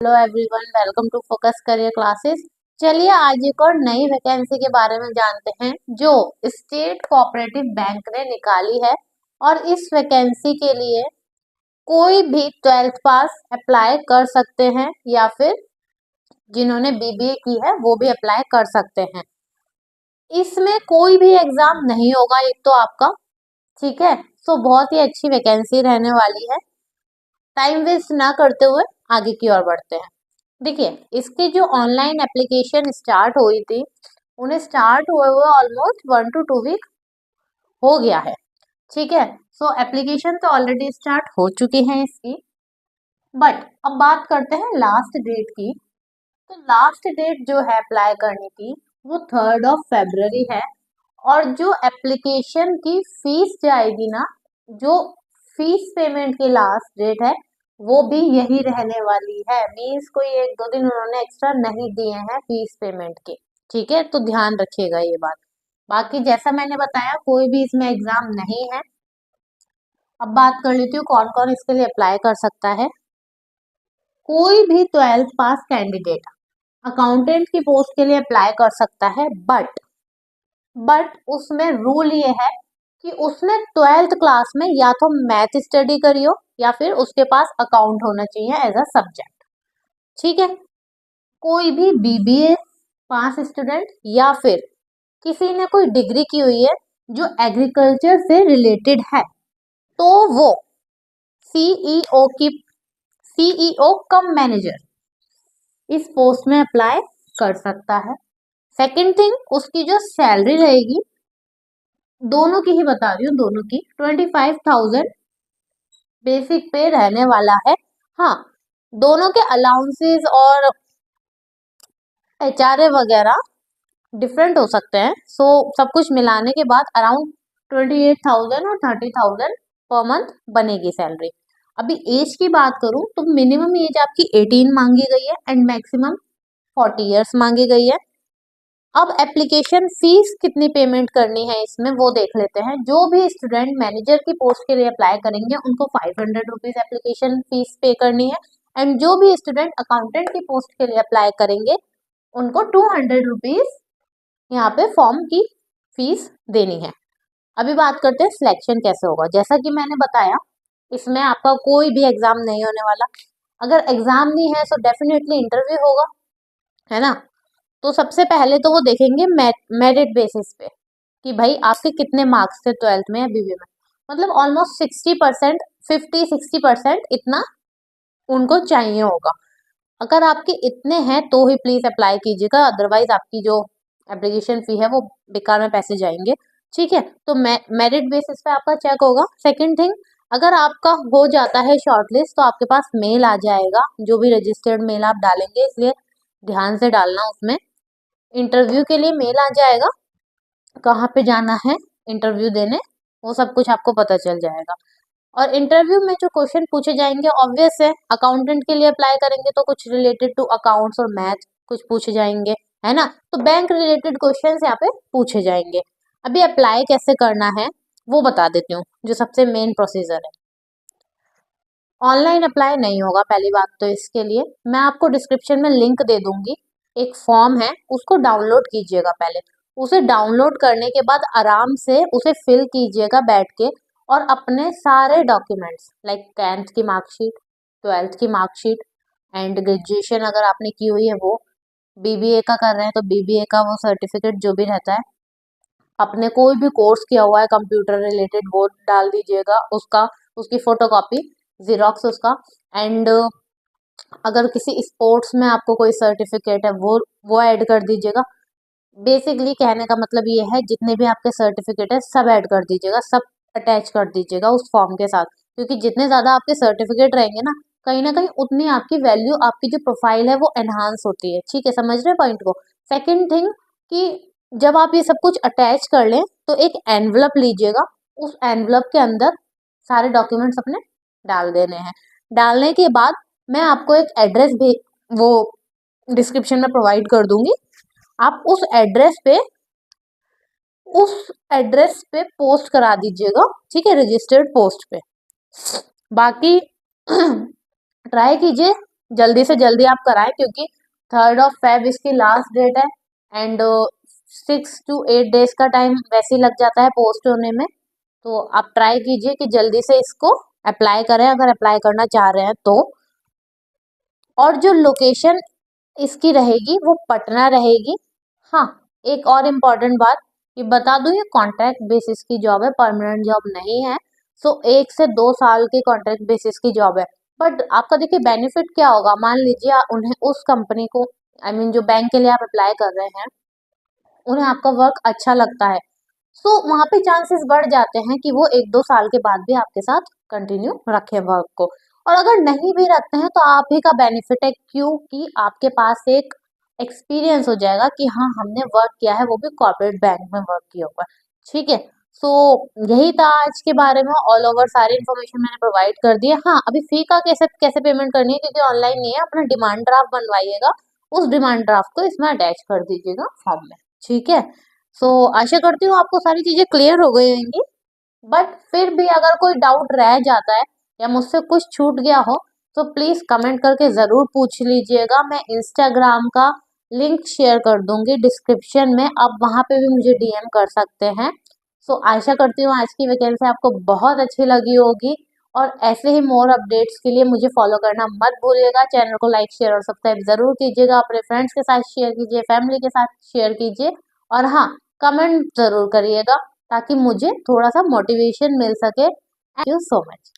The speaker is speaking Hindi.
Hello everyone, welcome to focus career classes. चलिए आज एक और नई वैकेंसी के बारे में जानते हैं जो स्टेट कोऑपरेटिव बैंक ने निकाली है। और इस वैकेंसी के लिए कोई भी 12th पास अप्लाई कर सकते हैं या फिर जिन्होंने बीबीए की है वो भी अप्लाई कर सकते हैं। इसमें कोई भी एग्जाम नहीं होगा एक तो आपका, ठीक है। सो बहुत ही अच्छी वैकेंसी रहने वाली है। टाइम वेस्ट ना करते हुए आगे की ओर बढ़ते हैं। देखिए, इसकी जो ऑनलाइन एप्लीकेशन स्टार्ट हुई थी, उन्हें स्टार्ट हुए हुए ऑलमोस्ट 1 to 2 वीक हो गया है, ठीक है। सो एप्लीकेशन तो ऑलरेडी स्टार्ट हो चुकी है इसकी। बट अब बात करते हैं लास्ट डेट की। तो लास्ट डेट जो है अप्लाई करने की वो 3rd of February है। और जो एप्लीकेशन की फीस जाएगी ना, जो फीस पेमेंट की लास्ट डेट है वो भी यही रहने वाली है। मीन्स कोई 1-2 दिन उन्होंने एक्स्ट्रा नहीं दिए हैं फीस पेमेंट के, ठीक है। तो ध्यान रखिएगा ये बात। बाकी जैसा मैंने बताया कोई भी इसमें एग्जाम नहीं है। अब बात कर लेती हूँ कौन कौन इसके लिए अप्लाई कर सकता है। कोई भी 12th पास कैंडिडेट अकाउंटेंट की पोस्ट के लिए अप्लाई कर सकता है। बट उसमें रूल ये है कि उसने 12th क्लास में या तो मैथ स्टडी करी हो या फिर उसके पास अकाउंट होना चाहिए एज अ सब्जेक्ट, ठीक है। कोई भी बीबीए पास स्टूडेंट या फिर किसी ने कोई डिग्री की हुई है जो एग्रीकल्चर से रिलेटेड है तो वो सीईओ कम मैनेजर इस पोस्ट में अप्लाई कर सकता है। सेकंड थिंग, उसकी जो सैलरी रहेगी, दोनों की ही बता रही हूँ, दोनों की 25,000 बेसिक पे रहने वाला है। हाँ, दोनों के अलाउंसेस और एचआरए वगैरह डिफरेंट हो सकते हैं। सो सब कुछ मिलाने के बाद अराउंड 28,000 और 30,000 पर मंथ बनेगी सैलरी। अभी एज की बात करूं तो मिनिमम एज आपकी 18 मांगी गई है एंड मैक्सिमम 40 इयर्स मांगी गई है। अब एप्लीकेशन फीस कितनी पेमेंट करनी है इसमें वो देख लेते हैं। जो भी स्टूडेंट मैनेजर की पोस्ट के लिए अप्लाई करेंगे उनको 500 रुपीज एप्लीकेशन फीस पे करनी है। एंड जो भी स्टूडेंट अकाउंटेंट की पोस्ट के लिए अप्लाई करेंगे उनको 200 रुपीज यहाँ पे फॉर्म की फीस देनी है। अभी बात करते हैं सिलेक्शन कैसे होगा। जैसा कि मैंने बताया, इसमें आपका कोई भी एग्जाम नहीं होने वाला। अगर एग्जाम नहीं है तो डेफिनेटली इंटरव्यू होगा, है ना। तो सबसे पहले तो वो देखेंगे मेरिट बेसिस पे कि भाई आपके कितने मार्क्स थे 12th में या बीबीए में। मतलब ऑलमोस्ट 60%, 50-60% इतना उनको चाहिए होगा। अगर आपके इतने हैं तो ही प्लीज अप्लाई कीजिएगा, अदरवाइज आपकी जो एप्लीकेशन फी है वो बेकार में पैसे जाएंगे, ठीक है। तो मेरिट बेसिस पे आपका चेक होगा। सेकंड थिंग, अगर आपका हो जाता है शॉर्टलिस्ट तो आपके पास मेल आ जाएगा, जो भी रजिस्टर्ड मेल आप डालेंगे, इसलिए ध्यान से डालना। उसमें इंटरव्यू के लिए मेल आ जाएगा, कहाँ पे जाना है इंटरव्यू देने वो सब कुछ आपको पता चल जाएगा। और इंटरव्यू में जो क्वेश्चन पूछे जाएंगे ऑब्वियस है, अकाउंटेंट के लिए अप्लाई करेंगे तो कुछ रिलेटेड टू अकाउंट्स और मैथ कुछ पूछे जाएंगे, है ना। तो बैंक रिलेटेड क्वेश्चन यहाँ पे पूछे जाएंगे। अभी अप्लाई कैसे करना है वो बता देती हूँ, जो सबसे मेन प्रोसीजर है। ऑनलाइन अप्लाई नहीं होगा पहली बात तो। इसके लिए मैं आपको डिस्क्रिप्शन में लिंक दे दूंगी, एक फॉर्म है उसको डाउनलोड कीजिएगा पहले। उसे डाउनलोड करने के बाद आराम से उसे फिल कीजिएगा बैठ के, और अपने सारे डॉक्यूमेंट्स लाइक 10th की मार्कशीट, 12th की मार्कशीट एंड ग्रेजुएशन अगर आपने की हुई है वो, बीबीए का कर रहे हैं तो बीबीए का वो सर्टिफिकेट जो भी रहता है, अपने कोई भी कोर्स किया हुआ है कंप्यूटर रिलेटेड वो डाल दीजिएगा, उसका उसकी फोटोकॉपी, जीरोक्स उसका। एंड अगर किसी स्पोर्ट्स में आपको कोई सर्टिफिकेट है वो ऐड कर दीजिएगा। बेसिकली कहने का मतलब ये है जितने भी आपके सर्टिफिकेट है सब ऐड कर दीजिएगा, सब अटैच कर दीजिएगा उस फॉर्म के साथ। क्योंकि जितने ज़्यादा आपके सर्टिफिकेट रहेंगे ना कहीं उतनी आपकी वैल्यू, आपकी जो प्रोफाइल है वो एनहांस होती है, ठीक है। समझ रहे हैं पॉइंट को। सेकेंड थिंग कि जब आप ये सब कुछ अटैच कर लें तो एक एनवलप लीजिएगा, उस एनवलप के अंदर सारे डॉक्यूमेंट्स अपने डाल देने हैं। डालने के बाद मैं आपको एक एड्रेस भी वो डिस्क्रिप्शन में प्रोवाइड कर दूंगी। आप उस एड्रेस पे पोस्ट करा दीजिएगा, ठीक है, रजिस्टर्ड पोस्ट पे। बाकी ट्राई कीजिए जल्दी से जल्दी आप कराएं, क्योंकि 3rd of Feb इसकी लास्ट डेट है एंड 6 to 8 डेज का टाइम वैसे ही लग जाता है पोस्ट होने में। तो आप ट्राई कीजिए कि जल्दी से इसको अप्लाई करें, अगर अप्लाई करना चाह रहे हैं तो। और जो लोकेशन इसकी रहेगी वो पटना रहेगी। हाँ, एक और इम्पॉर्टेंट बात कि बता दूं, ये कॉन्ट्रैक्ट बेसिस की जॉब है, परमानेंट जॉब नहीं है। सो 1 से 2 साल की कॉन्ट्रैक्ट बेसिस की जॉब है। बट आपका देखिए बेनिफिट क्या होगा, मान लीजिए उन्हें उस कंपनी को, आई मीन जो बैंक के लिए आप अप्लाई कर रहे हैं, उन्हें आपका वर्क अच्छा लगता है, सो वहां पे चांसेस बढ़ जाते हैं कि वो 1-2 साल के बाद भी आपके साथ कंटिन्यू रखें वर्क को। और अगर नहीं भी रखते हैं तो आप ही का बेनिफिट है, क्योंकि आपके पास एक एक्सपीरियंस हो जाएगा कि हाँ हमने वर्क किया है, वो भी कॉर्पोरेट बैंक में वर्क किया हुआ है। ठीक है। सो यही था आज के बारे में, ऑल ओवर सारी इन्फॉर्मेशन मैंने प्रोवाइड कर दी है। हाँ, अभी फी का कैसे कैसे पेमेंट करनी है, क्योंकि ऑनलाइन नहीं है, अपना डिमांड ड्राफ्ट बनवाइएगा, उस डिमांड ड्राफ्ट को इसमें अटैच कर दीजिएगा फॉर्म में। ठीक है। सो आशा करती हूँ आपको सारी चीजें क्लियर हो गई होंगी। बट फिर भी अगर कोई डाउट रह जाता है या मुझसे कुछ छूट गया हो, तो प्लीज कमेंट करके जरूर पूछ लीजिएगा। मैं इंस्टाग्राम का लिंक शेयर कर दूंगी डिस्क्रिप्शन में, आप वहां पे भी मुझे डीएम कर सकते हैं। सो आशा करती हूँ आज की वैकेंसी आपको बहुत अच्छी लगी होगी, और ऐसे ही मोर अपडेट्स के लिए मुझे फॉलो करना मत भूलिएगा। चैनल को लाइक शेयर और सब्सक्राइब जरूर कीजिएगा, अपने फ्रेंड्स के साथ शेयर कीजिए, फैमिली के साथ शेयर कीजिए, और हाँ, कमेंट जरूर करिएगा ताकि मुझे थोड़ा सा मोटिवेशन मिल सके। Thank you so much.